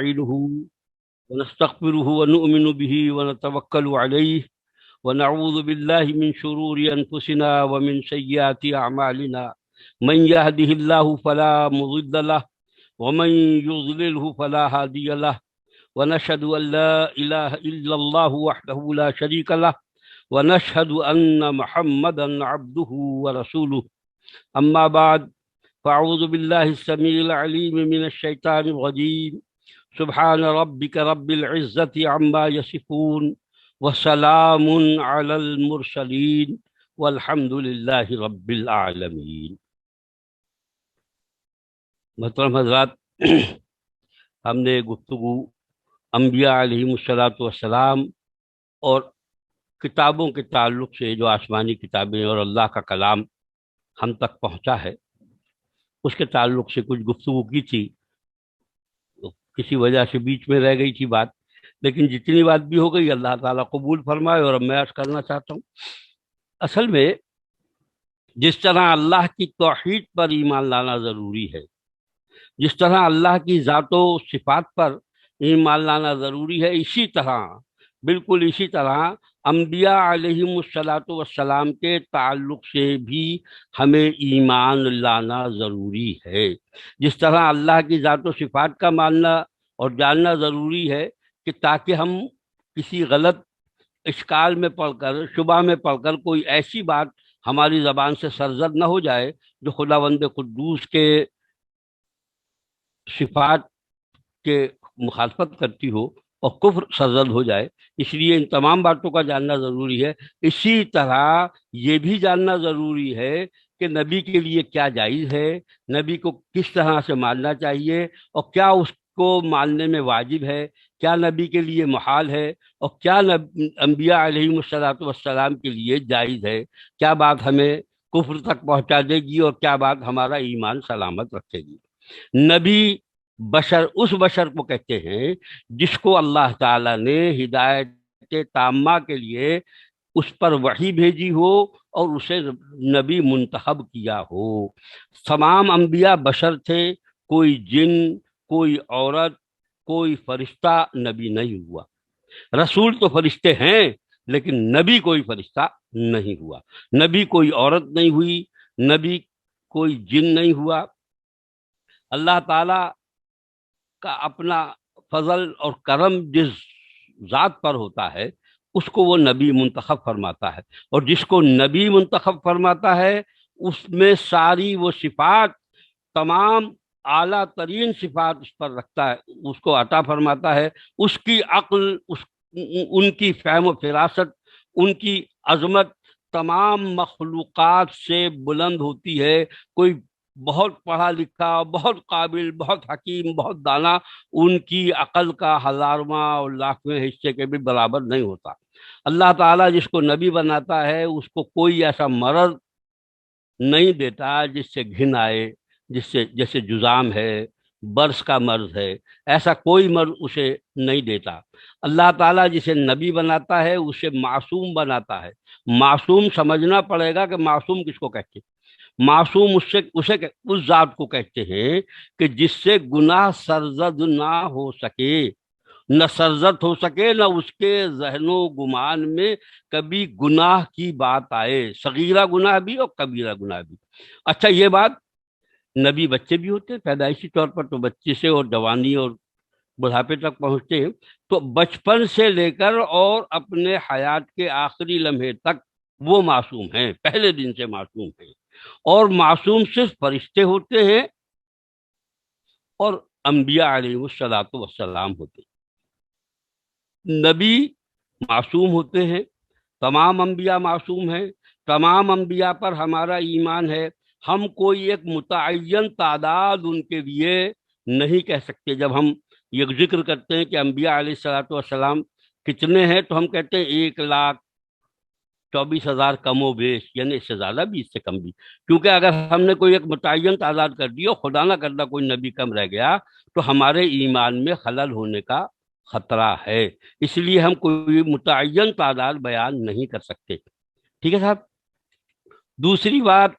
ونستعينه ونستغفره ونؤمن به ونتوكل عليه ونعوذ بالله من شرور أنفسنا ومن سيئات أعمالنا من يهده الله فلا مضل له ومن يضلله فلا هادي له ونشهد أن لا إله إلا الله وحده لا شريك له ونشهد أن محمدا عبده ورسوله أما بعد فأعوذ بالله السميع العليم من الشيطان الرجيم سبحان ربك رب العزة عما يصفون وسلام على المرسلين والحمد لله رب العالمين۔ محترم حضرات، ہم نے گفتگو انبیاء علیہم السلام اور کتابوں کے تعلق سے، جو آسمانی کتابیں اور اللہ کا کلام ہم تک پہنچا ہے، اس کے تعلق سے کچھ گفتگو کی تھی۔ کسی وجہ سے بیچ میں رہ گئی تھی بات، لیکن جتنی بات بھی ہو گئی اللہ تعالیٰ قبول فرمائے۔ اور اب میں عرض کرنا چاہتا ہوں، اصل میں جس طرح اللہ کی توحید پر ایمان لانا ضروری ہے، جس طرح اللہ کی ذات و صفات پر ایمان لانا ضروری ہے، اسی طرح، بالکل اسی طرح انبیاء علیہم والسلام کے تعلق سے بھی ہمیں ایمان لانا ضروری ہے۔ جس طرح اللہ کی ذات و صفات کا ماننا اور جاننا ضروری ہے کہ تاکہ ہم کسی غلط اشکال میں پڑھ کر، شبہ میں پڑھ کر کوئی ایسی بات ہماری زبان سے سرزد نہ ہو جائے جو خداوند قدوس کے صفات کے مخالفت کرتی ہو اور کفر سرزد ہو جائے، اس لیے ان تمام باتوں کا جاننا ضروری ہے۔ اسی طرح یہ بھی جاننا ضروری ہے کہ نبی کے لیے کیا جائز ہے، نبی کو کس طرح سے ماننا چاہیے، اور کیا اس کو ماننے میں واجب ہے، کیا نبی کے لیے محال ہے، اور کیا انبیاء علیہم والسلام کے لیے جائز ہے، کیا بات ہمیں کفر تک پہنچا دے گی اور کیا بات ہمارا ایمان سلامت رکھے گی۔ نبی بشر اس بشر کو کہتے ہیں جس کو اللہ تعالیٰ نے ہدایت تامہ کے لیے اس پر وحی بھیجی ہو اور اسے نبی منتخب کیا ہو۔ تمام انبیاء بشر تھے، کوئی جن، کوئی عورت، کوئی فرشتہ نبی نہیں ہوا۔ رسول تو فرشتے ہیں لیکن نبی کوئی فرشتہ نہیں ہوا، نبی کوئی عورت نہیں ہوئی، نبی کوئی جن نہیں ہوا۔ اللہ تعالیٰ کا اپنا فضل اور کرم جس ذات پر ہوتا ہے اس کو وہ نبی منتخب فرماتا ہے، اور جس کو نبی منتخب فرماتا ہے اس میں ساری وہ صفات، تمام اعلیٰ ترین صفات اس پر رکھتا ہے، اس کو عطا فرماتا ہے۔ اس کی عقل، ان کی فہم و فراست، ان کی عظمت تمام مخلوقات سے بلند ہوتی ہے۔ کوئی بہت پڑھا لکھا، بہت قابل، بہت حکیم، بہت دانا ان کی عقل کا ہزارواں اور لاکھویں حصے کے بھی برابر نہیں ہوتا۔ اللہ تعالیٰ جس کو نبی بناتا ہے اس کو کوئی ایسا مرض نہیں دیتا جس سے گھن آئے، جیسے جذام ہے، برس کا مرض ہے، ایسا کوئی مرض اسے نہیں دیتا۔ اللہ تعالیٰ جسے نبی بناتا ہے اسے معصوم بناتا ہے۔ معصوم سمجھنا پڑے گا کہ معصوم کس کو کہتے ہیں۔ معصوم اس ذات کو کہتے ہیں کہ جس سے گناہ سرزد نہ ہو سکے، نہ سرزد ہو سکے، نہ اس کے ذہن و گمان میں کبھی گناہ کی بات آئے، صغیرہ گناہ بھی اور کبیرہ گناہ بھی۔ اچھا، یہ بات نبی بچے بھی ہوتے ہیں، پیدائشی طور پر تو بچے سے اور جوانی اور بڑھاپے تک پہنچتے ہیں، تو بچپن سے لے کر اور اپنے حیات کے آخری لمحے تک وہ معصوم ہیں، پہلے دن سے معصوم ہیں۔ اور معصوم صرف فرشتے ہوتے ہیں اور انبیاء علیہ السلام ہوتے ہیں۔ نبی معصوم ہوتے ہیں، تمام انبیاء معصوم ہیں، تمام انبیاء پر ہمارا ایمان ہے۔ ہم کوئی ایک متعین تعداد ان کے لیے نہیں کہہ سکتے۔ جب ہم یہ ذکر کرتے ہیں کہ انبیاء علیہ السلام کتنے ہیں تو ہم کہتے ہیں 1,24,000 کم و بیش، یعنی اس سے زیادہ بھی، اس سے کم بھی، کیونکہ اگر ہم نے کوئی ایک متعین تعداد کر دی اور خدا نہ کرتا کوئی نبی کم رہ گیا تو ہمارے ایمان میں خلل ہونے کا خطرہ ہے۔ اس لیے ہم کوئی متعین تعداد بیان نہیں کر سکتے۔ ٹھیک ہے صاحب؟ دوسری بات،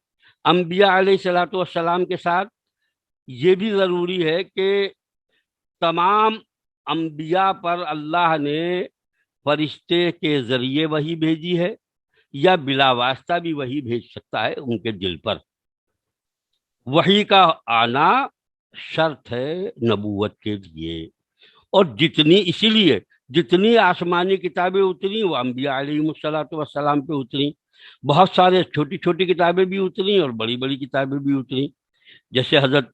انبیاء علیہ السلام کے ساتھ یہ بھی ضروری ہے کہ تمام انبیاء پر اللہ نے فرشتے کے ذریعے وحی بھیجی ہے یا بلا واسطہ بھی وحی بھیج سکتا ہے ان کے دل پر. وحی کا آنا شرط ہے نبوت کے لیے. اور اسی لیے جتنی آسمانی کتابیں اتری وہ انبیاء علیہ الصلوۃ والسلام پہ اتری. بہت سارے چھوٹی چھوٹی کتابیں بھی اتری اور بڑی بڑی کتابیں بھی اتری. جیسے حضرت،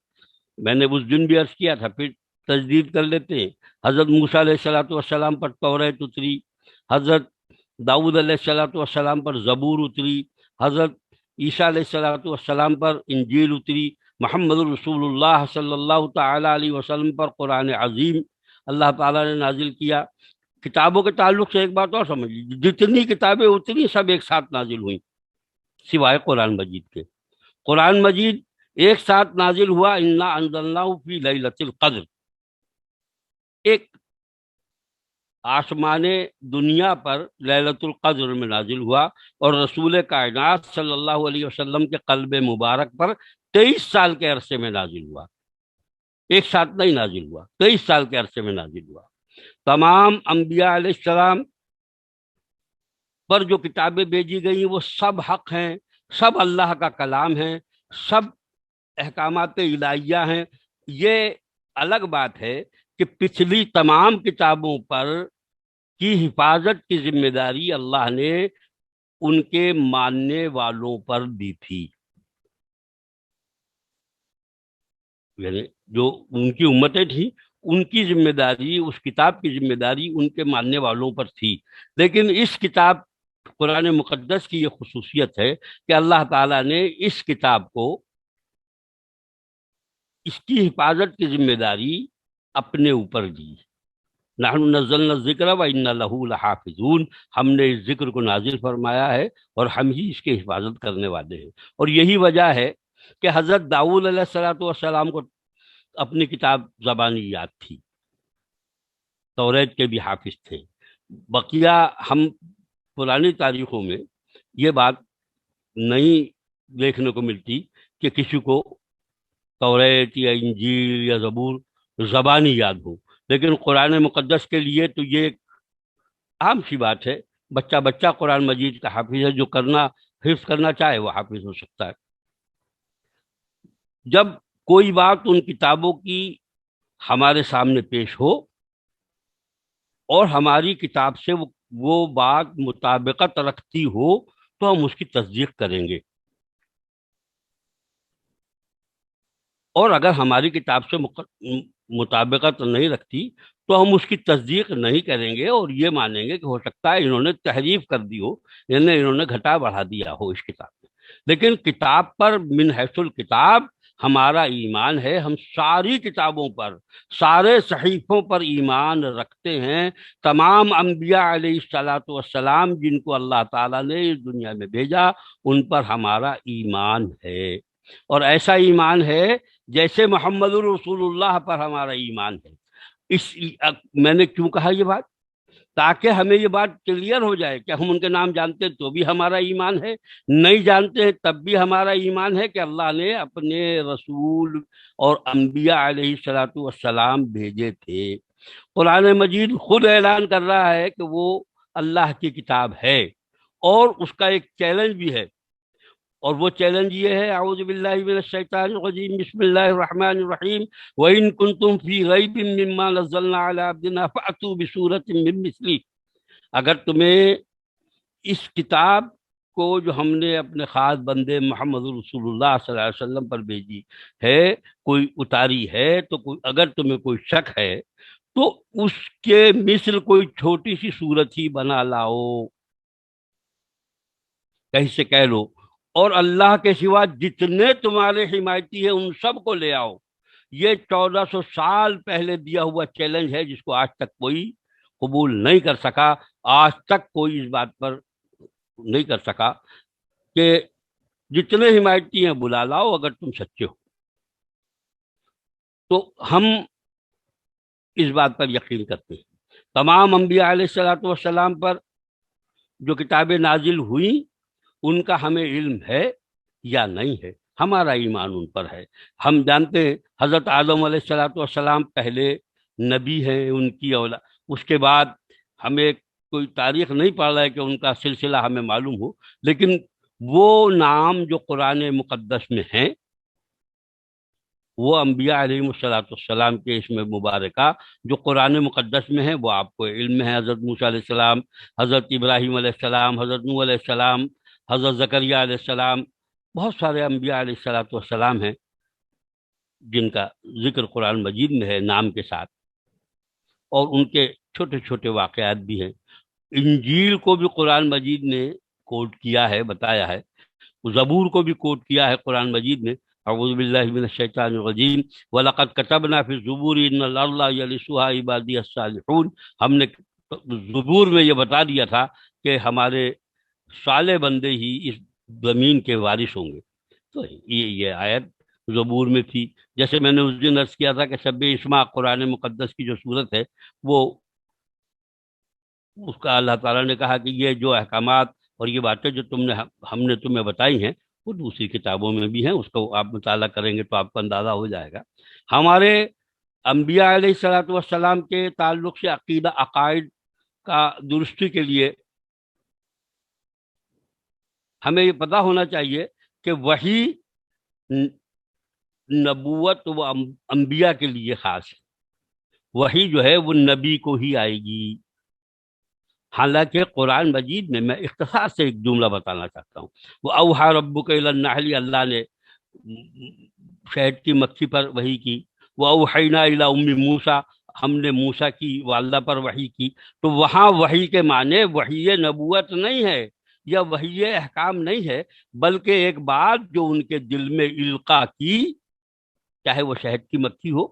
میں نے اس دن بھی عرض کیا تھا، پھر تجدید کر لیتے ہیں، حضرت موسیٰ علیہ الصلوۃ والسلام پر توریت اتری، حضرت داؤد علیہ الصلوۃ والسلام پر زبور اتری، حضرت عیسیٰ علیہ الصلوۃ والسلام پر انجیل اتری، محمد رسول اللہ صلی اللہ تعالی علیہ وسلم پر قرآن عظیم اللہ تعالیٰ نے نازل کیا. کتابوں کے تعلق سے ایک بات اور سمجھ لیجیے، جتنی کتابیں اتری سب ایک ساتھ نازل ہوئیں سوائے قرآن مجید کے. قرآن مجید ایک ساتھ نازل ہوا انا انزلناہ فی لیلۃ القدر، ایک آسمان دنیا پر لیلۃ القدر میں نازل ہوا، اور رسول کائنات صلی اللہ علیہ وسلم کے قلب مبارک پر 23 سال کے عرصے میں نازل ہوا. ایک ساتھ نہیں نازل ہوا، 23 سال کے عرصے میں نازل ہوا. تمام انبیاء علیہ السلام پر جو کتابیں بھیجی گئی وہ سب حق ہیں، سب اللہ کا کلام ہیں، سب احکامات الہیہ ہیں. یہ الگ بات ہے کہ پچھلی تمام کتابوں پر کی حفاظت کی ذمہ داری اللہ نے ان کے ماننے والوں پر دی تھی. یعنی جو ان کی امتیں تھیں ان کی ذمہ داری، اس کتاب کی ذمہ داری ان کے ماننے والوں پر تھی. لیکن اس کتاب قرآن مقدس کی یہ خصوصیت ہے کہ اللہ تعالیٰ نے اس کتاب کو، اس کی حفاظت کی ذمہ داری اپنے اوپر دی. نحن نزلنا الذکر وإنا لہ لحافظون، ہم نے اس ذکر کو نازل فرمایا ہے اور ہم ہی اس کی حفاظت کرنے والے ہیں. اور یہی وجہ ہے کہ حضرت داؤد علیہ الصلوۃ والسلام کو اپنی کتاب زبانی یاد تھی، توریت کے بھی حافظ تھے. بقیہ ہم پرانی تاریخوں میں یہ بات نہیں دیکھنے کو ملتی کہ کسی کو توریت یا انجیل یا زبور زبانی یاد ہو. لیکن قرآن مقدس کے لیے تو یہ ایک عام سی بات ہے. بچہ بچہ قرآن مجید کا حافظ ہے، جو حفظ کرنا چاہے وہ حافظ ہو سکتا ہے. جب کوئی بات ان کتابوں کی ہمارے سامنے پیش ہو اور ہماری کتاب سے وہ بات مطابقت رکھتی ہو تو ہم اس کی تصدیق کریں گے، اور اگر ہماری کتاب سے مطابقت نہیں رکھتی تو ہم اس کی تصدیق نہیں کریں گے اور یہ مانیں گے کہ ہو سکتا ہے انہوں نے تحریف کر دی ہو، یعنی انہوں نے گھٹا بڑھا دیا ہو اس کتاب میں. لیکن کتاب پر من حیث الکتاب ہمارا ایمان ہے. ہم ساری کتابوں پر، سارے صحیفوں پر ایمان رکھتے ہیں. تمام انبیاء علیہ الصلوۃ والسلام جن کو اللہ تعالیٰ نے اس دنیا میں بھیجا ان پر ہمارا ایمان ہے، اور ایسا ایمان ہے جیسے محمد رسول اللہ پر ہمارا ایمان ہے. میں نے کیوں کہا یہ بات؟ تاکہ ہمیں یہ بات کلیئر ہو جائے کہ ہم ان کے نام جانتے ہیں تو بھی ہمارا ایمان ہے، نہیں جانتے ہیں تب بھی ہمارا ایمان ہے کہ اللہ نے اپنے رسول اور انبیاء علیہ الصلوۃ والسلام بھیجے تھے. قرآن مجید خود اعلان کر رہا ہے کہ وہ اللہ کی کتاب ہے، اور اس کا ایک چیلنج بھی ہے، اور وہ چیلنج یہ ہے، اعوذ باللہ من الشیطان الرجیم، بسم اللہ الرحمن الرحیم، وَإِن كُنتُم فِي رَيْبٍ مِّمَّا نَزَّلْنَا عَلَىٰ عَبْدِنَا فَأْتُوا بِسُورَةٍ مِّن مِّثْلِهِ. اگر تمہیں اس کتاب کو جو ہم نے اپنے خاص بندے محمد رسول اللہ صلی اللہ علیہ وسلم پر بھیجی ہے، کوئی اتاری ہے، تو اگر تمہیں کوئی شک ہے تو اس کے مثل کوئی چھوٹی سی صورت ہی بنا لاؤ، کہیں سے کہہ لو، اور اللہ کے سوا جتنے تمہارے حمایتی ہیں ان سب کو لے آؤ. یہ 1400 سال پہلے دیا ہوا چیلنج ہے جس کو آج تک کوئی قبول نہیں کر سکا. آج تک کوئی اس بات پر نہیں کر سکا کہ جتنے حمایتی ہیں بلا لاؤ اگر تم سچے ہو. تو ہم اس بات پر یقین کرتے ہیں. تمام انبیاء علیہ الصلوۃ والسلام پر جو کتابیں نازل ہوئیں ان کا ہمیں علم ہے یا نہیں ہے، ہمارا ایمان ان پر ہے. ہم جانتے ہیں حضرت آدم علیہ الصلوۃ والسلام پہلے نبی ہیں ان کی اولاد. اس کے بعد ہمیں کوئی تاریخ نہیں پڑ رہا ہے کہ ان کا سلسلہ ہمیں معلوم ہو، لیکن وہ نام جو قرآن مقدس میں ہیں وہ انبیاء علیہ الصلوۃ والسلام کے اسم مبارکہ جو قرآن مقدس میں ہے وہ آپ کو علم ہے. حضرت موسیٰ علیہ السلام، حضرت ابراہیم علیہ السلام، حضرت نوح علیہ السلام، حضرت زکریہ علیہ السلام، بہت سارے انبیاء علیہ الصلوۃ والسلام ہیں جن کا ذکر قرآن مجید میں ہے نام کے ساتھ، اور ان کے چھوٹے چھوٹے واقعات بھی ہیں. انجیل کو بھی قرآن مجید نے کوٹ کیا ہے، بتایا ہے. زبور کو بھی کوٹ کیا ہے قرآن مجید نے. اعوذ باللہ من الشیطان الرجیم وَلَقَدْ كَتَبْنَا فِي الزُّبُورِ إِنَّ الْأَرْضَ يَرِثُهَا عِبَادِيَ الصَّالِحُونَ. ہم نے زبور میں یہ بتا دیا تھا کہ ہمارے صالح بندے ہی اس زمین کے وارث ہوں گے. تو یہ آیت زبور میں تھی. جیسے میں نے اس دن عرض کیا تھا کہ سبح اسماء قرآن مقدس کی جو صورت ہے وہ اس کا اللہ تعالیٰ نے کہا کہ یہ جو احکامات اور یہ باتیں جو ہم نے تمہیں بتائی ہیں وہ دوسری کتابوں میں بھی ہیں، اس کو آپ مطالعہ کریں گے تو آپ کو اندازہ ہو جائے گا. ہمارے انبیاء علیہ الصلوۃ والسلام کے تعلق سے عقیدہ عقائد کا درستی کے لیے ہمیں یہ پتہ ہونا چاہیے کہ وحی نبوت و انبیاء کے لیے خاص ہے. وحی جو ہے وہ نبی کو ہی آئے گی. حالانکہ قرآن مجید میں اختصار سے ایک جملہ بتانا چاہتا ہوں. وہ اوحا ربک الی النحل، اللہ نے شہد کی مکھی پر وحی کی. وہ اوحینا الی ام موسیٰ، ہم نے موسیٰ کی والدہ پر وحی کی. تو وہاں وحی کے معنی وحی نبوت نہیں ہے یا وحی احکام نہیں ہے، بلکہ ایک بات جو ان کے دل میں القاء کی، چاہے وہ شہد کی مکھی ہو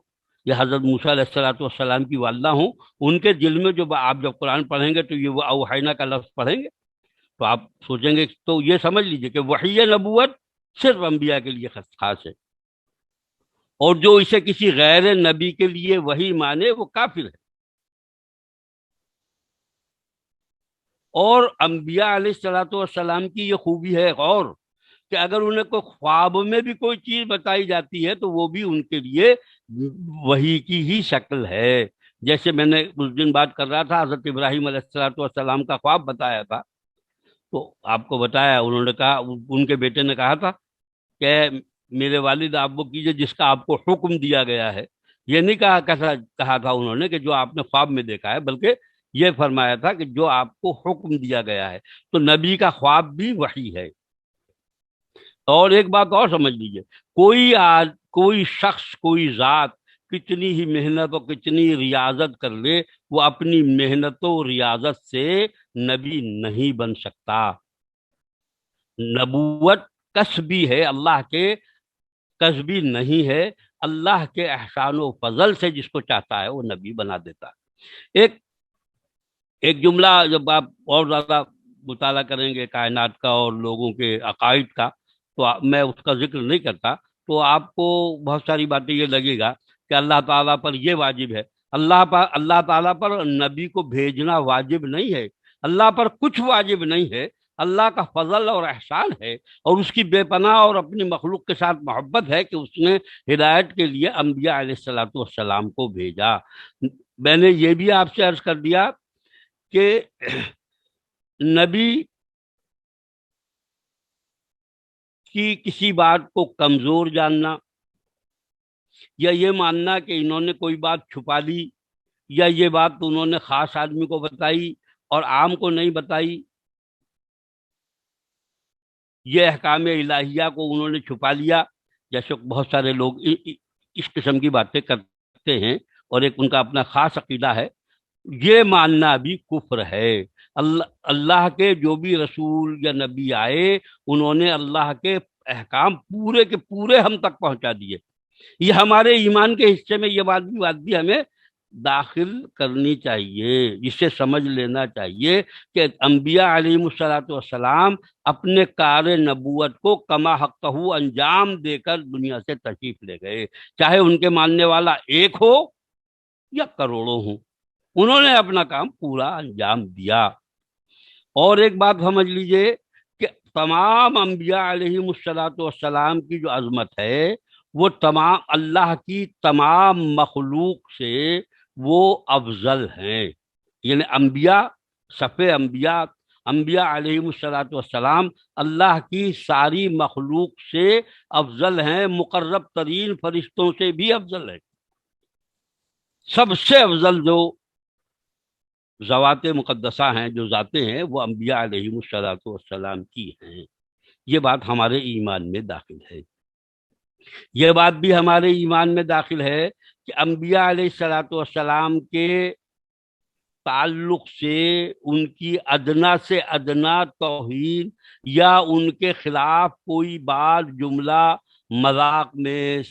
یا حضرت موسیٰ علیہ الصلوۃ والسلام کی والدہ ہوں، ان کے دل میں جو آپ جب قرآن پڑھیں گے تو یہ وہ اوحینا کا لفظ پڑھیں گے تو آپ سوچیں گے، تو یہ سمجھ لیجئے کہ وحی نبوت صرف انبیاء کے لیے خاص ہے، اور جو اسے کسی غیر نبی کے لیے وحی مانے وہ کافر ہے. اور انبیاء علیہ الصلوۃ والسلام کی یہ خوبی ہے اور کہ اگر انہیں کوئی خواب میں بھی کوئی چیز بتائی جاتی ہے تو وہ بھی ان کے لیے وحی کی ہی شکل ہے. جیسے میں نے اس دن بات کر رہا تھا، حضرت ابراہیم علیہ الصلوۃ والسلام کا خواب بتایا تھا، تو آپ کو بتایا، انہوں نے کہا، ان کے بیٹے نے کہا تھا کہ میرے والد آپ وہ کیجئے جس کا آپ کو حکم دیا گیا ہے. یہ نہیں کہا تھا انہوں نے کہ جو آپ نے خواب میں دیکھا ہے، بلکہ یہ فرمایا تھا کہ جو آپ کو حکم دیا گیا ہے. تو نبی کا خواب بھی وحی ہے. اور ایک بات اور سمجھ لیجئے، کوئی شخص، کوئی ذات کتنی ہی محنت اور کتنی ریاضت کر لے، وہ اپنی محنت و ریاضت سے نبی نہیں بن سکتا. نبوت کسبی ہے، اللہ کے کسبی نہیں ہے. اللہ کے احسان و فضل سے جس کو چاہتا ہے وہ نبی بنا دیتا ہے. ایک جملہ جب آپ اور زیادہ مطالعہ کریں گے کائنات کا اور لوگوں کے عقائد کا، تو میں اس کا ذکر نہیں کرتا، تو آپ کو بہت ساری باتیں یہ لگے گا کہ اللہ تعالیٰ پر یہ واجب ہے. اللہ تعالیٰ پر نبی کو بھیجنا واجب نہیں ہے. اللہ پر کچھ واجب نہیں ہے. اللہ کا فضل اور احسان ہے، اور اس کی بے پناہ اور اپنی مخلوق کے ساتھ محبت ہے کہ اس نے ہدایت کے لیے انبیاء علیہ الصلوۃ والسلام کو بھیجا. میں نے یہ بھی آپ سے عرض کر دیا کہ نبی کی کسی بات کو کمزور جاننا یا یہ ماننا کہ انہوں نے کوئی بات چھپا لی یا یہ بات انہوں نے خاص آدمی کو بتائی اور عام کو نہیں بتائی، یہ احکام الہیہ کو انہوں نے چھپا لیا، جیسے بہت سارے لوگ اس قسم کی باتیں کرتے ہیں اور ایک ان کا اپنا خاص عقیدہ ہے، یہ ماننا بھی کفر ہے. اللہ کے جو بھی رسول یا نبی آئے انہوں نے اللہ کے احکام پورے کے پورے ہم تک پہنچا دیے. یہ ہمارے ایمان کے حصے میں یہ بات بھی ہمیں داخل کرنی چاہیے، جسے سمجھ لینا چاہیے کہ انبیاء علیہ الصلوۃ والسلام اپنے کار نبوت کو کما حقہ انجام دے کر دنیا سے تشریف لے گئے، چاہے ان کے ماننے والا ایک ہو یا کروڑوں ہوں، انہوں نے اپنا کام پورا انجام دیا. اور ایک بات سمجھ لیجئے کہ تمام انبیاء علیہ الصلوۃ والسلام کی جو عظمت ہے وہ تمام اللہ کی تمام مخلوق سے وہ افضل ہیں، یعنی انبیاء، صفِ انبیاء، انبیاء علیہم الصلاۃ والسلام اللہ کی ساری مخلوق سے افضل ہیں، مقرب ترین فرشتوں سے بھی افضل ہے۔ سب سے افضل جو ذوات مقدسہ ہیں، جو ذاتیں ہیں، وہ انبیاء علیہم الصلاۃ والسلام کی ہیں۔ یہ بات ہمارے ایمان میں داخل ہے۔ یہ بات بھی ہمارے ایمان میں داخل ہے کہ انبیاء علیہ الصلاۃ والسلام کے تعلق سے ان کی ادنا سے ادنا توہین یا ان کے خلاف کوئی بات، جملہ، مذاق میں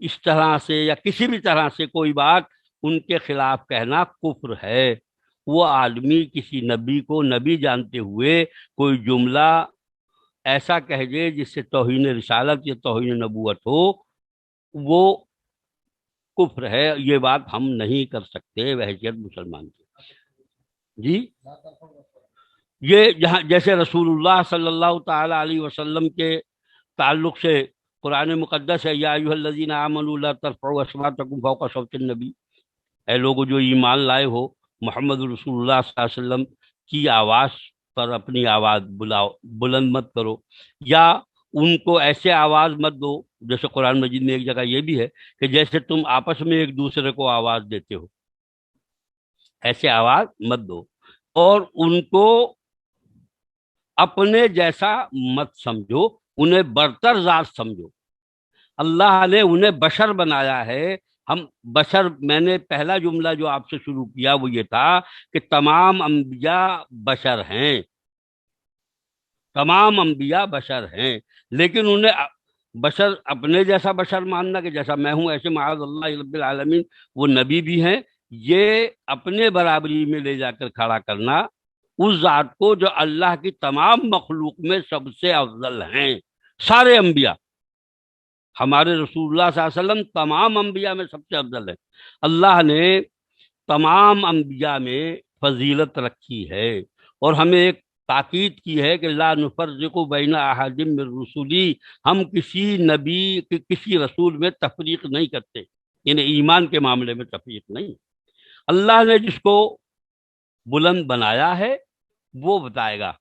اس طرح سے یا کسی بھی طرح سے کوئی بات ان کے خلاف کہنا کفر ہے۔ وہ آدمی کسی نبی کو نبی جانتے ہوئے کوئی جملہ ایسا کہہ دے جس سے توہین رسالت یا توہین نبوت ہو، وہ کفر ہے۔ یہ بات ہم نہیں کر سکتے بحیثیت مسلمان کی۔ جی، یہ جہاں جیسے رسول اللہ صلی اللہ تعالی علیہ وسلم کے تعلق سے قرآن مقدس ہے، یا ایھا الذین آمنوا لا ترفعوا اصواتکم فوق صوت النبی، اے لوگو جو ایمان لائے ہو، محمد رسول اللہ صلی اللہ علیہ وسلم کی آواز پر اپنی آواز بلند مت کرو، یا ان کو ایسے آواز مت دو، جیسے قرآن مجید میں ایک جگہ یہ بھی ہے کہ جیسے تم آپس میں ایک دوسرے کو آواز دیتے ہو، ایسے آواز مت دو، اور ان کو اپنے جیسا مت سمجھو، انہیں برتر ذات سمجھو۔ اللہ نے انہیں بشر بنایا ہے، ہم بشر، میں نے پہلا جملہ جو آپ سے شروع کیا وہ یہ تھا کہ تمام انبیاء بشر ہیں، تمام انبیاء بشر ہیں، لیکن انہیں بشر اپنے جیسا بشر ماننا کہ جیسا میں ہوں ایسے معاذ اللہ رب العالمین وہ نبی بھی ہیں، یہ اپنے برابری میں لے جا کر کھڑا کرنا اس ذات کو جو اللہ کی تمام مخلوق میں سب سے افضل ہیں، سارے انبیاء۔ ہمارے رسول اللہ صلی اللہ علیہ وسلم تمام انبیاء میں سب سے افضل ہے۔ اللہ نے تمام انبیاء میں فضیلت رکھی ہے، اور ہمیں ایک تاکید کی ہے کہ لا نفرق بین احد من رسلی، ہم کسی نبی کسی رسول میں تفریق نہیں کرتے، یعنی ایمان کے معاملے میں تفریق نہیں۔ اللہ نے جس کو بلند بنایا ہے وہ بتائے گا،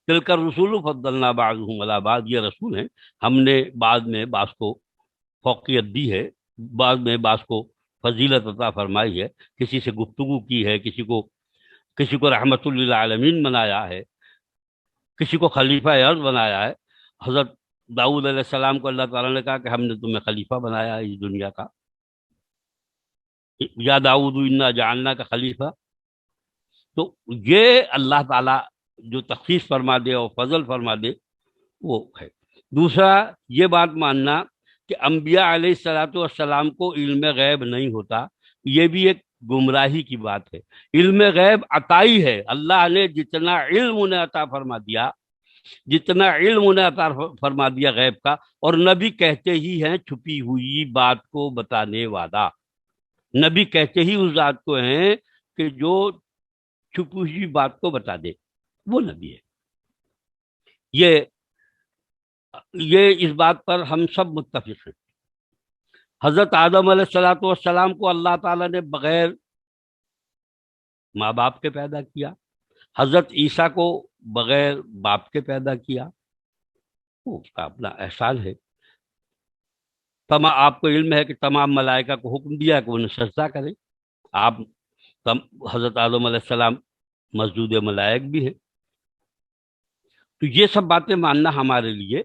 تلک الرسول فضلنا بعضهم علی بعض، یہ رسول ہیں، ہم نے بعض میں بعض کو فوقیت دی ہے، بعض میں بعض کو فضیلت عطا فرمائی ہے، کسی سے گفتگو کی ہے، کسی کو رحمت للعالمین بنایا ہے، کسی کو خلیفہ ارض بنایا ہے۔ حضرت داؤد علیہ السلام کو اللہ تعالیٰ نے کہا کہ ہم نے تمہیں خلیفہ بنایا ہے اس دنیا کا، یا داؤد انا جعلنا کا خلیفہ۔ تو یہ اللہ تعالیٰ جو تخصیص فرما دے اور فضل فرما دے وہ ہے۔ دوسرا یہ بات ماننا کہ انبیاء علیہ الصلاۃ والسلام کو علم غیب نہیں ہوتا، یہ بھی ایک گمراہی کی بات ہے۔ علم غیب عطائی ہے، اللہ نے جتنا علم انہیں عطا فرما دیا، جتنا علم انہیں عطا فرما دیا غیب کا، اور نبی کہتے ہی ہیں چھپی ہوئی بات کو بتانے والا، نبی کہتے ہی اس ذات کو ہیں کہ جو چھپی ہوئی بات کو بتا دے، وہ نبی ہے۔ یہ اس بات پر ہم سب متفق ہیں۔ حضرت آدم علیہ الصلاۃ والسلام کو اللہ تعالیٰ نے بغیر ماں باپ کے پیدا کیا، حضرت عیسیٰ کو بغیر باپ کے پیدا کیا، وہ اس کا اپنا احسان ہے۔ آپ کو علم ہے کہ تمام ملائکہ کو حکم دیا کہ انہیں سجدہ کریں، آپ حضرت آدم علیہ السلام مسجود ملائک بھی ہیں۔ تو یہ سب باتیں ماننا ہمارے لیے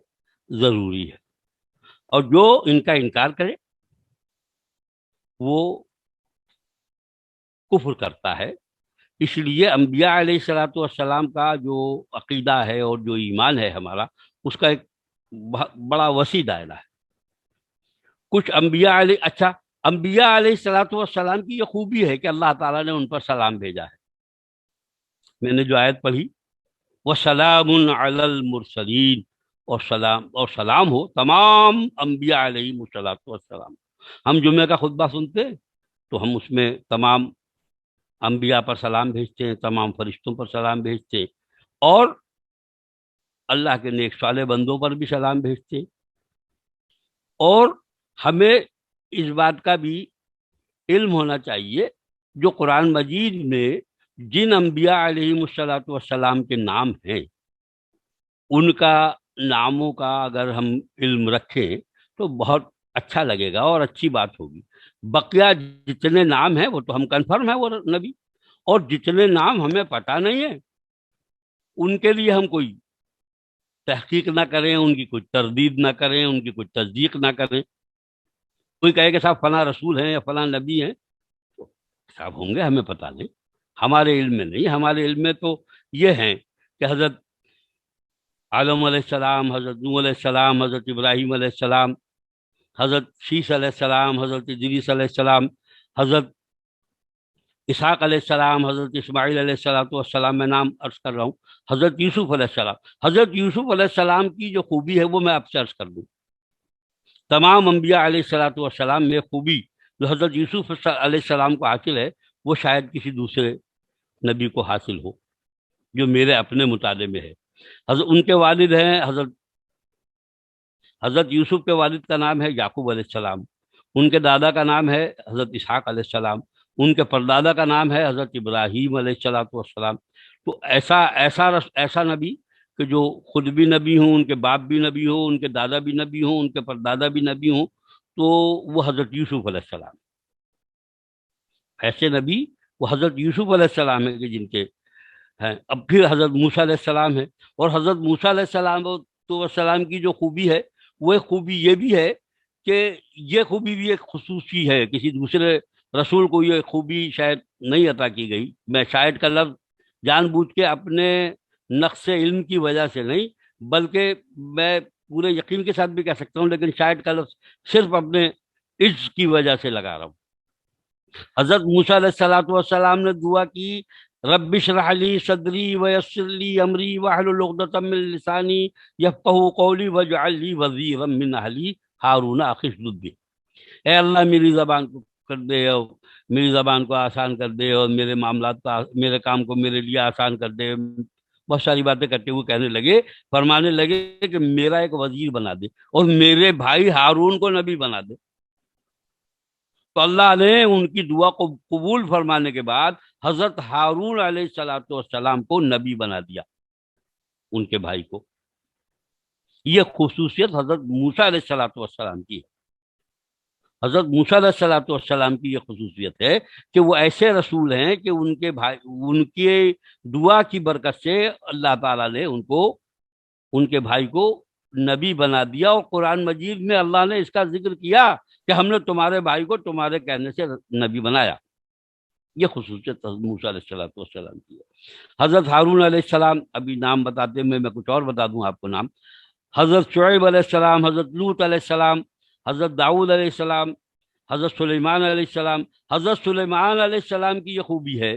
ضروری ہے، اور جو ان کا انکار کرے وہ کفر کرتا ہے۔ اس لیے انبیاء علیہ الصلاۃ والسلام کا جو عقیدہ ہے اور جو ایمان ہے ہمارا، اس کا ایک بڑا وسیع دائرہ ہے۔ کچھ انبیاء علیہ الصلاۃ والسلام کی یہ خوبی ہے کہ اللہ تعالیٰ نے ان پر سلام بھیجا ہے۔ میں نے جو آیت پڑھی، وَسَلَامٌ عَلَى الْمُرْسَلِينَ، اور سلام ہو تمام انبیاء علیہ الصلاۃ والسلام۔ ہم جمعہ کا خطبہ سنتے ہیں تو ہم اس میں تمام انبیاء پر سلام بھیجتے ہیں، تمام فرشتوں پر سلام بھیجتے ہیں، اور اللہ کے نیک صالح بندوں پر بھی سلام بھیجتے ہیں۔ اور ہمیں اس بات کا بھی علم ہونا چاہیے جو قرآن مجید میں جن انبیاء علیہم الصلاۃ والسلام کے نام ہیں ان کا ناموں کا اگر ہم علم رکھیں تو بہت اچھا لگے گا اور اچھی بات ہوگی. بقیہ جتنے نام ہیں وہ تو ہم کنفرم ہیں وہ نبی، اور جتنے نام ہمیں پتہ نہیں ہے ان کے لیے ہم کوئی تحقیق نہ کریں، ان کی کوئی تردید نہ کریں، ان کی کوئی تصدیق نہ کریں. کوئی کہے کہ صاحب فلاں رسول ہیں یا فلاں نبی ہیں، تو صاحب ہوں گے، ہمیں پتہ نہیں، ہمارے علم میں نہیں. ہمارے علم میں تو یہ ہیں کہ حضرت آدم علیہ السلام، حضرت نوح علیہ السلام، حضرت ابراہیم علیہ السلام، حضرت شیس علیہ السلام، حضرت ادریس علیہ السلام، حضرت اسحاق علیہ السلام، حضرت اسماعیل علیہ السلام والسلام، میں نام عرض کر رہا ہوں. حضرت یوسف علیہ السلام، حضرت یوسف علیہ السلام کی جو خوبی ہے وہ میں آپ سے عرض کر دوں. تمام انبیاء علیہ السلام والسلام میں خوبی جو حضرت یوسف علیہ السلام کو حاصل ہے وہ شاید کسی دوسرے نبی کو حاصل ہو، جو میرے اپنے مطالعے میں ہے. حضرت ان کے والد ہیں حضرت یوسف کے والد کا نام ہے یعقوب علیہ السلام، ان کے دادا کا نام ہے حضرت اسحاق علیہ السلام، ان کے پردادا کا نام ہے حضرت ابراہیم علیہ السلام والسلام. تو ایسا نبی کہ جو خود بھی نبی ہوں، ان کے باپ بھی نبی ہوں، ان کے دادا بھی نبی ہوں، ان کے پردادا بھی نبی ہوں، تو وہ حضرت یوسف علیہ السلام. ایسے نبی وہ حضرت یوسف علیہ السلام ہے کہ جن کے ہیں. اب پھر حضرت موسیٰ علیہ السلام ہے، اور حضرت موسیٰ علیہ السلام کی جو خوبی ہے وہ خوبی یہ بھی ہے کہ یہ خوبی بھی ایک خصوصی ہے، کسی دوسرے رسول کو یہ خوبی شاید نہیں عطا کی گئی. میں شاید کا لفظ جان بوجھ کے اپنے نقص علم کی وجہ سے نہیں، بلکہ میں پورے یقین کے ساتھ بھی کہہ سکتا ہوں، لیکن شاید کا لفظ صرف اپنے عجز کی وجہ سے لگا رہا ہوں. حضرت موسیٰ علیہ السلام نے دعا کی، رب اشرح لی صدری ویسر لی امری واحلل عقدۃ من لسانی یفقہوا قولی واجعل لی وزیرا من اہلی ہارون اخی اشدد بہ. اے اللہ میری زبان کو کر دے، اور میری زبان کو آسان کر دے، اور میرے معاملات کو، میرے کام کو میرے لیے آسان کر دے. بہت ساری باتیں کرتے ہوئے کہنے لگے، فرمانے لگے کہ میرا ایک وزیر بنا دے اور میرے بھائی ہارون کو نبی بنا دے. تو اللہ نے ان کی دعا کو قبول فرمانے کے بعد حضرت ہارون علیہ السلام کو نبی بنا دیا، ان کے بھائی کو. یہ خصوصیت حضرت موسیٰ علیہ السلام کی ہے. حضرت موسیٰ علیہ السلام کی یہ خصوصیت ہے کہ وہ ایسے رسول ہیں کہ ان کے بھائی، ان کے دعا کی برکت سے اللہ تعالیٰ نے ان کے بھائی کو نبی بنا دیا. اور قرآن مجید میں اللہ نے اس کا ذکر کیا کہ ہم نے تمہارے بھائی کو تمہارے کہنے سے نبی بنایا. یہ خصوصیت حضرت موسیٰ علیہ السلام کی ہے. حضرت ہارون علیہ السلام، ابھی نام بتاتے میں کچھ اور بتا دوں آپ کو نام. حضرت شعیب علیہ السلام، حضرت لوط علیہ السلام، حضرت داؤد علیہ السلام، حضرت سلیمان علیہ السلام. حضرت سلیمان علیہ السلام کی یہ خوبی ہے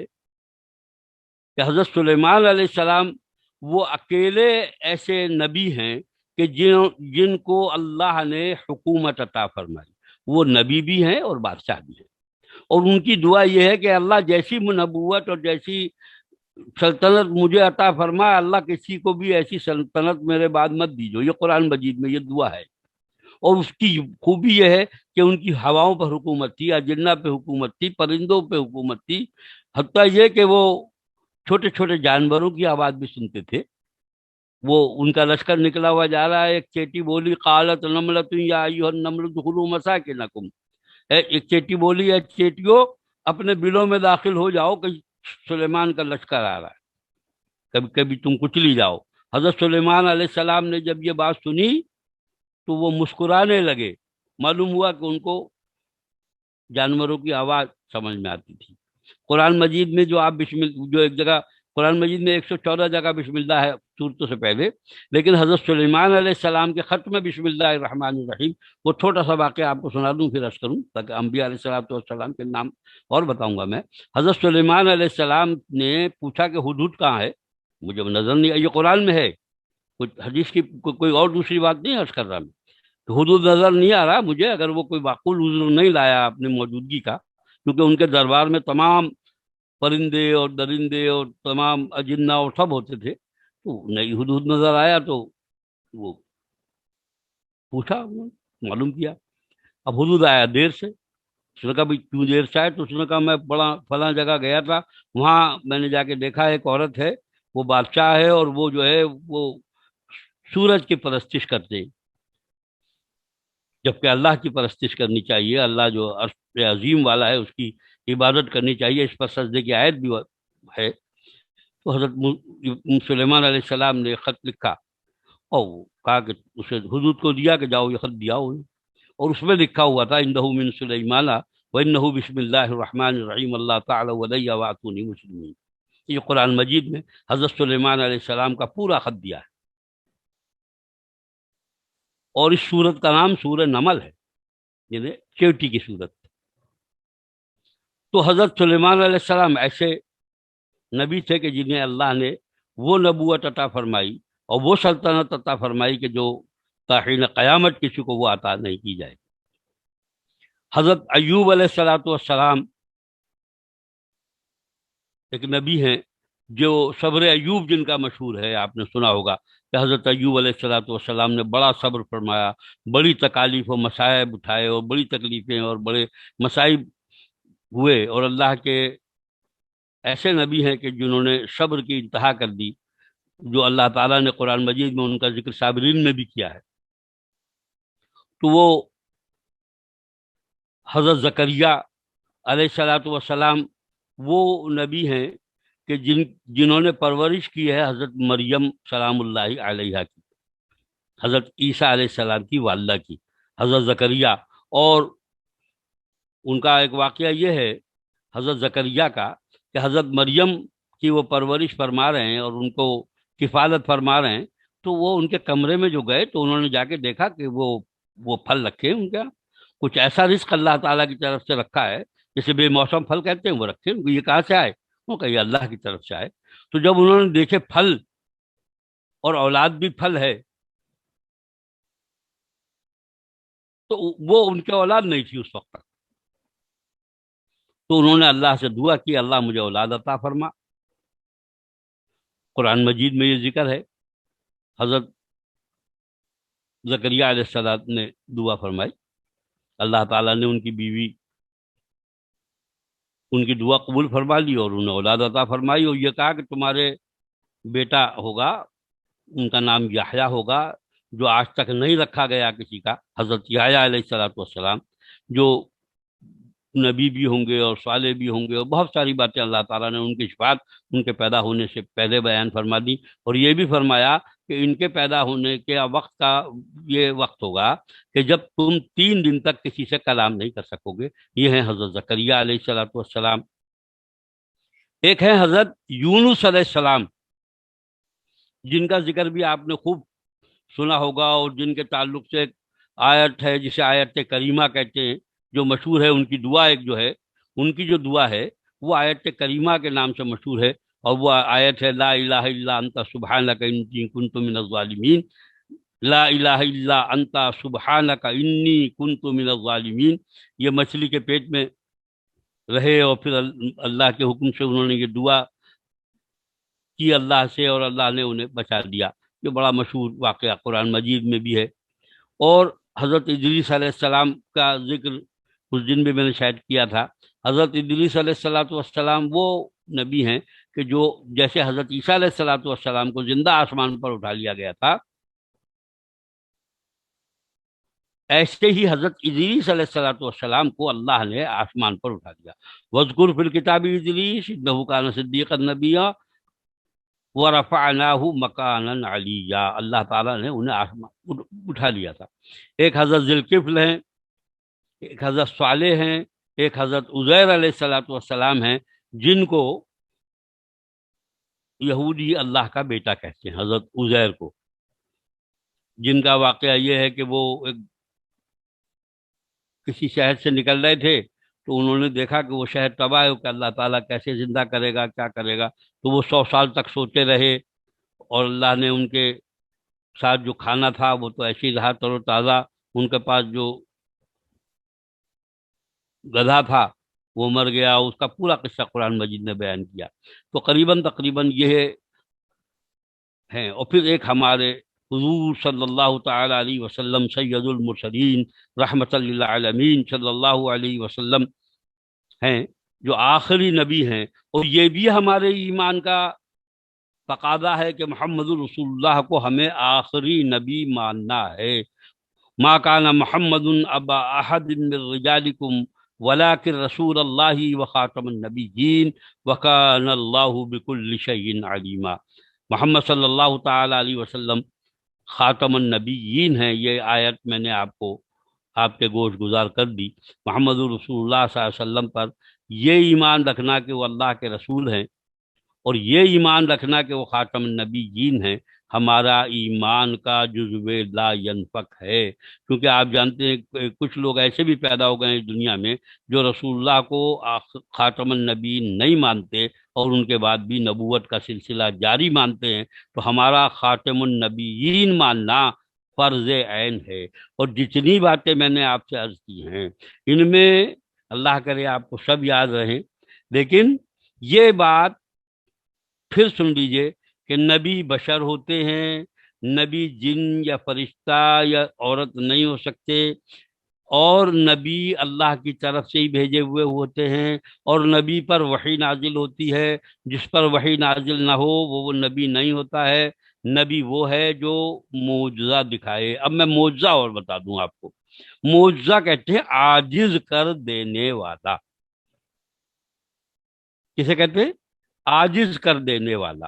کہ حضرت سلیمان علیہ السلام وہ اکیلے ایسے نبی ہیں کہ جن کو اللہ نے حکومت عطا فرمائی. وہ نبی بھی ہیں اور بادشاہ بھی ہیں، اور ان کی دعا یہ ہے کہ اللہ جیسی نبوت اور جیسی سلطنت مجھے عطا فرما، اللہ کسی کو بھی ایسی سلطنت میرے بعد مت دیجو. یہ قرآن مجید میں یہ دعا ہے. اور اس کی خوبی یہ ہے کہ ان کی ہواؤں پر حکومت تھی، اجنہ پہ حکومت تھی، پرندوں پہ حکومت تھی، حتیٰ یہ کہ وہ چھوٹے چھوٹے جانوروں کی آواز بھی سنتے تھے. وہ ان کا لشکر نکلا ہوا جا رہا ہے، ایک چیٹی بولی قالت نملۃ یا ایھا النمل ادخلوا مساکنکم. ایک چیٹی بولی ہے، چیٹیوں اپنے بلوں میں داخل ہو جاؤ کہ سلیمان کا لشکر آ رہا ہے، کبھی کبھی تم کچلی جاؤ. حضرت سلیمان علیہ السلام نے جب یہ بات سنی تو وہ مسکرانے لگے. معلوم ہوا کہ ان کو جانوروں کی آواز سمجھ میں آتی تھی. قرآن مجید میں جو ایک جگہ قرآن مجید میں 114 جگہ بسم اللہ ہے صورتوں سے پہلے، لیکن حضرت سلیمان علیہ السلام کے خط میں بسم اللہ الرحمن الرحیم. وہ چھوٹا سا واقعہ آپ کو سنا دوں پھر عرض کروں، تاکہ انبیاء علیہ السلام کے نام اور بتاؤں گا میں. حضرت سلیمان علیہ السلام نے پوچھا کہ ہدہد کہاں ہے؟ مجھے نظر نہیں آئی. یہ قرآن میں ہے، کوئی حدیث کی کوئی اور دوسری بات نہیں عرض کر رہا میں. حدود نظر نہیں آ رہا مجھے، اگر وہ کوئی معقول عذر نہیں لایا اپنی موجودگی کا، کیونکہ ان کے دربار میں تمام پرندے اور درندے اور تمام اجنہ اور سب ہوتے تھے، تو نہیں حدود نظر آیا تو وہ پوچھا، معلوم کیا. اب حدود آیا دیر سے، اس نے کہا بھائی کیوں دیر سے آئے؟ تو اس نے کہا میں بڑا فلاں جگہ گیا تھا، وہاں میں نے جا کے دیکھا ایک عورت ہے، وہ بادشاہ ہے، اور وہ جو ہے وہ سورج کی پرستش کرتے ہیں، جبکہ اللہ کی پرستش کرنی چاہیے، اللہ جو عرش عظیم والا ہے اس کی عبادت کرنی چاہیے، اس پر سجدے کی آیت بھی ہے۔ تو حضرت سلیمان علیہ السلام نے خط لکھا اور کہا کہ اسے حضور کو دیا کہ جاؤ یہ خط دیا انہیں، اور اس میں لکھا ہوا تھا انہ من سلیمان وانہ بسم اللہ الرحمن الرحیم اللہ تعالی ولی واتونی مسلمین۔ یہ قرآن مجید میں حضرت سلیمان علیہ السلام کا پورا خط دیا ہے، اور اس سورت کا نام سورہ نمل ہے، یعنی چیوٹی کی سورت۔ تو حضرت سلیمان علیہ السلام ایسے نبی تھے کہ جنہیں اللہ نے وہ نبوت عطا فرمائی اور وہ سلطنت عطا فرمائی کہ جو تاحین قیامت کسی کو وہ عطا نہیں کی جائے۔ حضرت ایوب علیہ الصلوۃ والسلام ایک نبی ہیں جو صبر ایوب جن کا مشہور ہے، آپ نے سنا ہوگا کہ حضرت ایوب علیہ الصلوۃ والسلام نے بڑا صبر فرمایا، بڑی تکالیف و مصائب اٹھائے اور بڑی تکلیفیں اور بڑے مصائب ہوئے، اور اللہ کے ایسے نبی ہیں کہ جنہوں نے صبر کی انتہا کر دی، جو اللہ تعالیٰ نے قرآن مجید میں ان کا ذکر صابرین میں بھی کیا ہے۔ تو وہ حضرت زکریا علیہ الصلوۃ والسلام وہ نبی ہیں کہ جنہوں نے پرورش کی ہے حضرت مریم سلام اللہ علیہا کی، حضرت عیسیٰ علیہ السلام کی والدہ کی، حضرت زکریا۔ اور ان کا ایک واقعہ یہ ہے حضرت زکریا کا کہ حضرت مریم کی وہ پرورش فرما رہے ہیں اور ان کو کفالت فرما رہے ہیں، تو وہ ان کے کمرے میں جو گئے تو انہوں نے جا کے دیکھا کہ وہ پھل رکھے ہیں ان کے یہاں، کچھ ایسا رزق اللہ تعالیٰ کی طرف سے رکھا ہے، جیسے بے موسم پھل کہتے ہیں وہ رکھے، ان کو یہ کہاں سے آئے؟ وہ کہ یہ اللہ کی طرف سے آئے۔ تو جب انہوں نے دیکھے پھل اور اولاد بھی پھل ہے، تو وہ ان کے اولاد نہیں تھی اس وقت تک، تو انہوں نے اللہ سے دعا کی اللہ مجھے اولاد عطا فرما۔ قرآن مجید میں یہ ذکر ہے، حضرت زکریا علیہ السلام نے دعا فرمائی، اللہ تعالیٰ نے ان کی بیوی ان کی دعا قبول فرما لی اور انہیں اولاد عطا فرمائی، اور یہ کہا کہ تمہارے بیٹا ہوگا، ان کا نام یحییٰ ہوگا، جو آج تک نہیں رکھا گیا کسی کا، حضرت یحییٰ علیہ الصلوۃ والسلام، جو نبی بھی ہوں گے اور صالح بھی ہوں گے، اور بہت ساری باتیں اللہ تعالیٰ نے ان کی شفاعت ان کے پیدا ہونے سے پہلے بیان فرما دی، اور یہ بھی فرمایا کہ ان کے پیدا ہونے کے وقت کا یہ وقت ہوگا کہ جب تم 3 دن تک کسی سے کلام نہیں کر سکو گے۔ یہ ہیں حضرت زکریا علیہ الصلوۃ والسلام۔ ایک ہے حضرت یونس علیہ السلام، جن کا ذکر بھی آپ نے خوب سنا ہوگا، اور جن کے تعلق سے ایک آیت ہے جسے آیت کریمہ کہتے ہیں، جو مشہور ہے، ان کی دعا ایک جو ہے، ان کی جو دعا ہے وہ آیت کریمہ کے نام سے مشہور ہے، اور وہ آیت ہے لا الہ الا انت سبحانک انی کنت من الظالمین، لا الہ الا انت سبحانک انی کنت من الظالمین۔ یہ مچھلی کے پیٹ میں رہے اور پھر اللہ کے حکم سے انہوں نے یہ دعا کی اللہ سے، اور اللہ نے انہیں بچا دیا۔ یہ بڑا مشہور واقعہ قرآن مجید میں بھی ہے۔ اور حضرت ادریس علیہ السلام کا ذکر اس دن بھی میں نے شاید کیا تھا۔ حضرت ادریس علیہ السلام والسلام وہ نبی ہیں کہ جو جیسے حضرت عیسیٰ علیہ السلام والسلام کو زندہ آسمان پر اٹھا لیا گیا تھا، ایسے ہی حضرت ادریس علیہ السلام والسلام کو اللہ نے آسمان پر اٹھا دیا۔ وَاذْكُرْ فِي الْكِتَابِ ادریس انہ کان صدیقا نبیا وَرَفَعْنَاهُ مَكَانًا عَلِيًّا، اللہ تعالیٰ نے انہیں آسمان اٹھا لیا تھا۔ ایک حضرت ذوالکفل ہیں، ایک حضرت صالح ہیں، ایک حضرت عزیر علیہ الصلوۃ والسلام ہیں، جن کو یہودی اللہ کا بیٹا کہتے ہیں، حضرت عزیر کو، جن کا واقعہ یہ ہے کہ وہ کسی شہر سے نکل رہے تھے تو انہوں نے دیکھا کہ وہ شہر تباہ ہے، کہ اللہ تعالیٰ کیسے زندہ کرے گا، کیا کرے گا، تو وہ 100 سال تک سوتے رہے، اور اللہ نے ان کے ساتھ جو کھانا تھا وہ تو ایسے ہی رہا تر و تازہ، ان کے پاس جو گدھا تھا وہ مر گیا، اس کا پورا قصہ قرآن مجید نے بیان کیا۔ تو تقریباً یہ ہیں۔ اور پھر ایک ہمارے حضور صلی اللہ تعالی علیہ وسلم سید المرسلین رحمت للعالمین صلی اللہ علیہ وسلم ہیں جو آخری نبی ہیں، اور یہ بھی ہمارے ایمان کا تقاضا ہے کہ محمد رسول اللہ کو ہمیں آخری نبی ماننا ہے۔ ما کان محمد ابا احد من رجالکم ولکن رسول اللہ وخاتم النبیین وکان اللہ بکل شیء علیما۔ محمد صلی اللہ تعالی علیہ وسلم خاتم النبیین ہیں۔ یہ آیت میں نے آپ کے گوش گزار کر دی۔ محمد رسول اللہ صلی اللہ علیہ وسلم پر یہ ایمان رکھنا کہ وہ اللہ کے رسول ہیں، اور یہ ایمان رکھنا کہ وہ خاتم النبیین ہیں، ہمارا ایمان کا جزو لا ینفک ہے۔ کیونکہ آپ جانتے ہیں کہ کچھ لوگ ایسے بھی پیدا ہو گئے ہیں اس دنیا میں جو رسول اللہ کو خاتم النبیین نہیں مانتے اور ان کے بعد بھی نبوت کا سلسلہ جاری مانتے ہیں۔ تو ہمارا خاتم النبیین ماننا فرض عین ہے۔ اور جتنی باتیں میں نے آپ سے عرض کی ہیں ان میں اللہ کرے آپ کو سب یاد رہیں، لیکن یہ بات پھر سن لیجئے کہ نبی بشر ہوتے ہیں، نبی جن یا فرشتہ یا عورت نہیں ہو سکتے، اور نبی اللہ کی طرف سے ہی بھیجے ہوئے ہوتے ہیں، اور نبی پر وحی نازل ہوتی ہے۔ جس پر وحی نازل نہ ہو وہ نبی نہیں ہوتا ہے۔ نبی وہ ہے جو معجزہ دکھائے۔ اب میں معجزہ اور بتا دوں آپ کو۔ معجزہ کہتے ہیں عاجز کر دینے والا۔ کسے کہتے ہیں؟ عاجز کر دینے والا،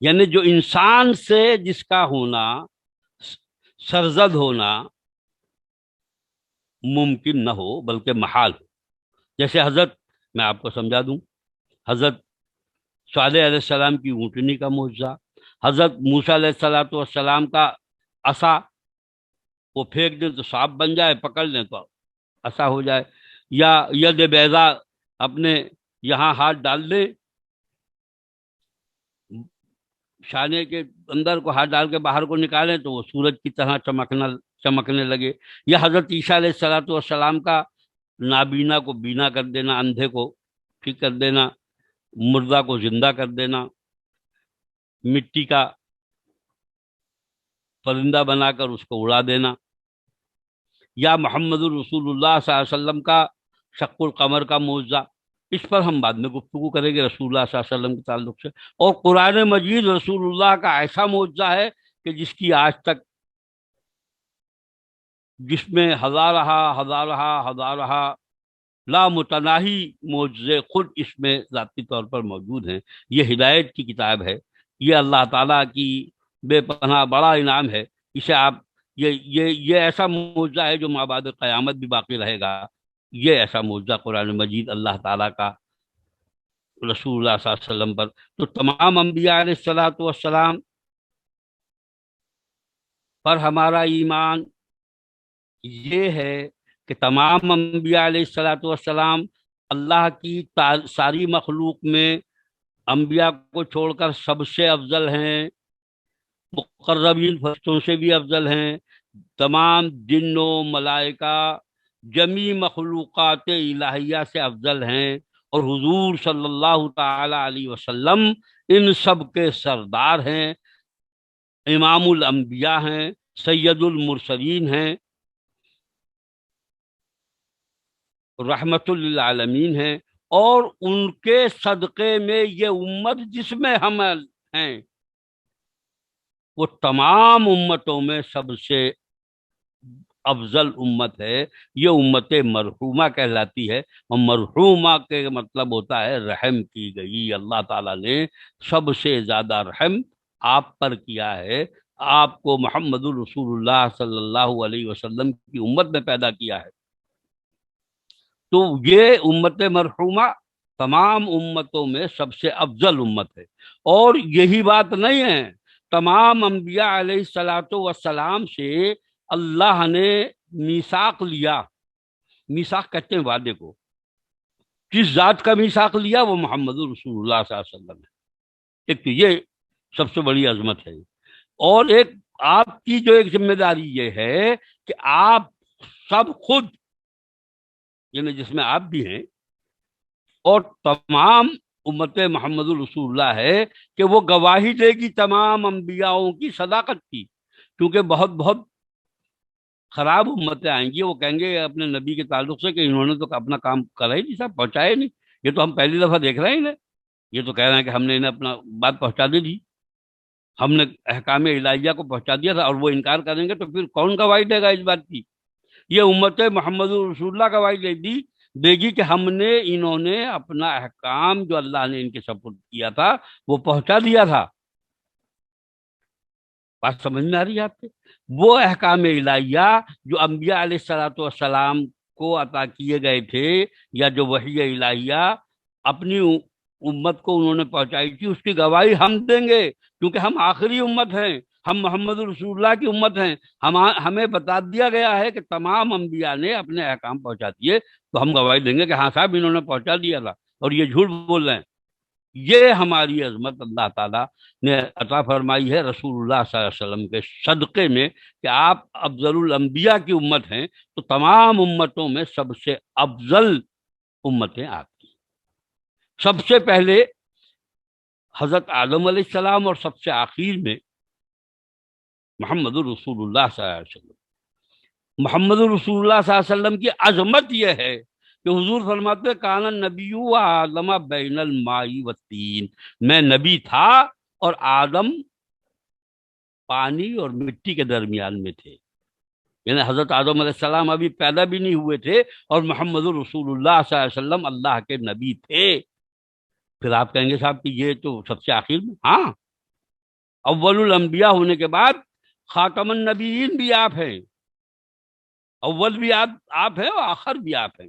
یعنی جو انسان سے جس کا ہونا، سرزد ہونا ممکن نہ ہو بلکہ محال ہو۔ جیسے حضرت، میں آپ کو سمجھا دوں، حضرت صالح علیہ السلام کی اونٹنی کا معجزہ، حضرت موسیٰ علیہ السلام کا عصا، وہ پھینک دیں تو سانپ بن جائے، پکڑ لیں تو عصا ہو جائے، یا ید بیضا اپنے یہاں ہاتھ ڈال دیں، شانے کے اندر کو ہاتھ ڈال کے باہر کو نکالیں تو وہ سورج کی طرح چمکنے لگے، یا حضرت عیسیٰ علیہ السلام کا نابینا کو بینا کر دینا، اندھے کو ٹھیک کر دینا، مردہ کو زندہ کر دینا، مٹی کا پرندہ بنا کر اس کو اڑا دینا، یا محمد الرسول اللہ صلی اللہ علیہ وسلم کا شق القمر کا معجزہ۔ اس پر ہم بعد میں گفتگو کریں گے رسول اللہ صلی اللہ علیہ وسلم کے تعلق سے۔ اور قرآن مجید رسول اللہ کا ایسا معجزہ ہے کہ جس کی آج تک، جس میں ہزارہ لامتناہی معجزے خود اس میں ذاتی طور پر موجود ہیں۔ یہ ہدایت کی کتاب ہے، یہ اللہ تعالیٰ کی بے پناہ بڑا انعام ہے۔ اسے آپ، یہ ایسا معجزہ ہے جو مابعد قیامت بھی باقی رہے گا۔ یہ ایسا معجزہ قرآن مجید اللہ تعالیٰ کا رسول اللہ صلی اللہ علیہ وسلم پر۔ تو تمام انبیاء علیہ الصلوۃ والسلام پر ہمارا ایمان یہ ہے کہ تمام انبیاء علیہ الصلوۃ والسلام اللہ کی ساری مخلوق میں انبیاء کو چھوڑ کر سب سے افضل ہیں، مقربین فرشتوں سے بھی افضل ہیں، تمام جن و ملائکہ جمی مخلوقات الہیہ سے افضل ہیں، اور حضور صلی اللہ تعالی علیہ وسلم ان سب کے سردار ہیں، امام الانبیاء ہیں، سید المرسلین ہیں، رحمت للعالمین ہیں، اور ان کے صدقے میں یہ امت جس میں ہم ہیں وہ تمام امتوں میں سب سے افضل امت ہے۔ یہ امت مرحومہ کہلاتی ہے، اور مرحومہ کے مطلب ہوتا ہے رحم کی گئی۔ اللہ تعالیٰ نے سب سے زیادہ رحم آپ پر کیا ہے، آپ کو محمد الرسول اللہ صلی اللہ علیہ وسلم کی امت میں پیدا کیا ہے۔ تو یہ امت مرحومہ تمام امتوں میں سب سے افضل امت ہے۔ اور یہی بات نہیں ہے، تمام انبیاء علیہ الصلوۃ والسلام سے اللہ نے میثاق لیا۔ میثاق کہتے ہیں وعدے کو۔ کس ذات کا میثاق لیا؟ وہ محمد رسول اللہ صلی اللہ علیہ وسلم ہے۔ ایک تو یہ سب سے بڑی عظمت ہے، اور ایک آپ کی جو ایک ذمہ داری یہ ہے کہ آپ سب خود، یعنی جس میں آپ بھی ہیں، اور تمام امت محمد الرسول اللہ ہے کہ وہ گواہی دے گی تمام انبیاؤں کی صداقت کی، کیونکہ بہت بہت خراب امتیں آئیں گی، وہ کہیں گے اپنے نبی کے تعلق سے کہ انہوں نے تو اپنا کام کرا ہی نہیں، صاحب پہنچایا نہیں، یہ تو ہم پہلی دفعہ دیکھ رہے ہیں انہیں، یہ تو کہہ رہے ہیں کہ ہم نے انہیں اپنا بات پہنچا دی تھی، ہم نے احکام الہیہ کو پہنچا دیا تھا، اور وہ انکار کریں گے تو پھر کون گواہی دے گا اس بات کی؟ یہ امت محمد رسول اللہ گواہی دے گی کہ ہم نے، انہوں نے اپنا احکام جو اللہ نے ان کے سپرد کیا تھا وہ پہنچا دیا تھا۔ بات سمجھ میں آ رہی ہے آپ کے؟ وہ احکام الہیہ جو انبیاء علیہ الصلوۃ والسلام کو عطا کیے گئے تھے، یا جو وحی الہیہ اپنی امت کو انہوں نے پہنچائی تھی، اس کی گواہی ہم دیں گے، کیونکہ ہم آخری امت ہیں، ہم محمد رسول اللہ کی امت ہیں، ہمیں بتا دیا گیا ہے کہ تمام انبیاء نے اپنے احکام پہنچا دیے، تو ہم گواہی دیں گے کہ ہاں صاحب انہوں نے پہنچا دیا تھا اور یہ جھوٹ بول رہے ہیں۔ یہ ہماری عظمت اللہ تعالیٰ نے عطا فرمائی ہے رسول اللہ صلی اللہ علیہ وسلم کے صدقے میں، کہ آپ افضل الانبیاء کی امت ہیں، تو تمام امتوں میں سب سے افضل امتیں آپ کی۔ سب سے پہلے حضرت آدم علیہ السلام، اور سب سے آخر میں محمد الرسول اللہ صلی اللہ علیہ وسلم۔ محمد الرسول اللہ صلی اللہ علیہ وسلم کی عظمت یہ ہے کہ حضور فرماتے ہیں کان النبی و آدم بین الماء والطین، میں نبی تھا اور آدم پانی اور مٹی کے درمیان میں تھے، یعنی حضرت آدم علیہ السلام ابھی پیدا بھی نہیں ہوئے تھے، اور محمد الرسول اللہ صلی اللہ علیہ وسلم اللہ کے نبی تھے۔ پھر آپ کہیں گے صاحب کہ یہ تو سب سے آخر میں، ہاں، اول الانبیاء ہونے کے بعد خاتم النبیین بھی آپ ہیں، اول بھی آپ ہیں اور آخر بھی آپ ہیں۔